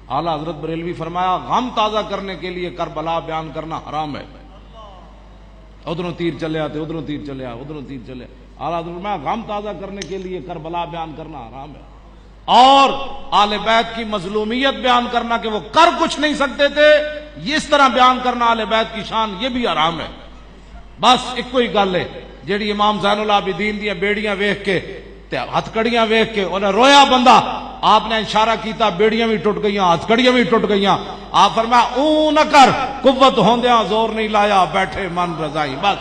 اعلیٰ حضرت بریلوی فرمایا غم تازہ کرنے کے لیے کربلا بیان کرنا حرام ہے. ادھروں تیر چلے آتے, ادھروں تیر چلے آ, ادھروں تیر چلے. اعلیٰ حضرت فرمایا غم تازہ کرنے کے لیے کربلا بیان کرنا حرام ہے. اور آل بیت کی مظلومیت بیان کرنا کہ وہ کر کچھ نہیں سکتے تھے, اس طرح بیان کرنا آل بیت کی شان, یہ بھی حرام ہے. بس ایک کوئی گل ہے جیڑی امام زین العابدین دیا بیڑیاں ویکھ کے ہتھکڑیاں ویکھ کے انہیں رویا بندہ, آپ نے اشارہ کیتا بیڑیاں بھی ٹوٹ گئیاں, ہتھکڑیاں بھی ٹوٹ گئیاں. آپ فرمایا اون نہ کر, قوت ہوندیاں زور نہیں لایا, بیٹھے من رضائی. بس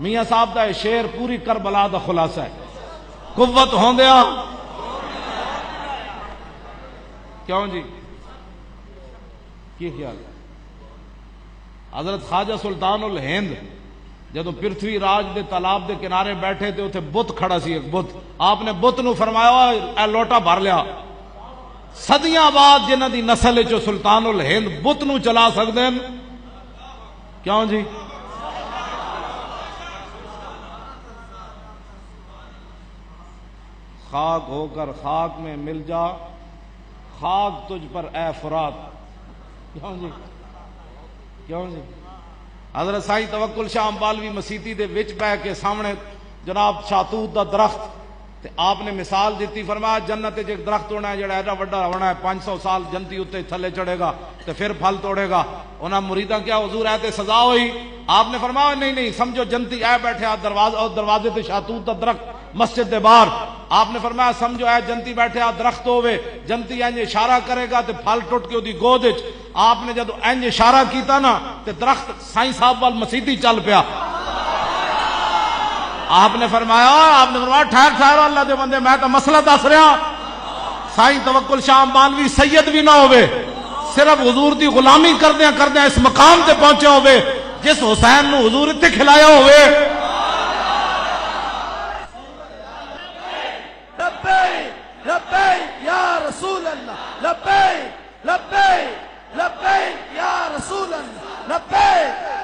میاں صاحب دا شعر پوری کربلا دا خلاصہ ہے. قوت ہوندیاں کیوں جی, کی خیال ہے؟ حضرت خواجہ سلطان الہند جدو پرتھوی راج دے تالاب دے کنارے بیٹھے تھے, اتنے بت کھڑا سی, ایک بت. آپ نے بت نو فرمایا اے لوٹا بھر لیا. صدیاں بعد جنہ دی نسل چو سلطان الہند بت نو چلا سکتے ہیں, کیوں جی؟ خاک ہو کر خاک میں مل جا, خاک تجھ پر اے فرات. کیوں جی, کیوں جی؟ حضرت سائیں توکل شاہ امبالوی مسیتی دے وچ بہ کے سامنے جناب شاتوت دا درخت تے آپ نے مثال دیتی, فرمایا جنت ایک درخت ہونا ہے جڑا ایڈا وڈا ہونا ہے, 500 سال جنتی اتنے تھلے چڑھے گا تے پھر پھل توڑے گا. انہاں مریداں کیا حضور ہے تے سزا ہوئی؟ آپ نے فرمایا نہیں نہیں, سمجھو جنتی اے بیٹھے آ دروازے تے شاتوت دا درخت مسجد دے باہر. آپ نے فرمایا سمجھو اے جنتی بیٹھے آ درخت ہوئے, جنتی انج اشارہ کرے گا تے پھل ٹوٹ کے اودی گود وچ. آپ نے جدو انج اشارہ کیتا نا تے درخت سائیں صاحب وال مسیتی چل پیا. آپ نے فرمایا ٹھہر ٹھہر اللہ دے بندے, میں تو مسئلہ دس رہا. سائیں توکل شاہ امبالوی سید بھی نہ ہوئے, صرف حضور دی غلامی کردیاں اس مقام تے پہنچے ہوئے جس حسین نو حضور اتنے کھلایا ہوئے. لبیک لبیک یا رسول اللہ, لبیک لبیک لبیک یا رسول اللہ, لبیک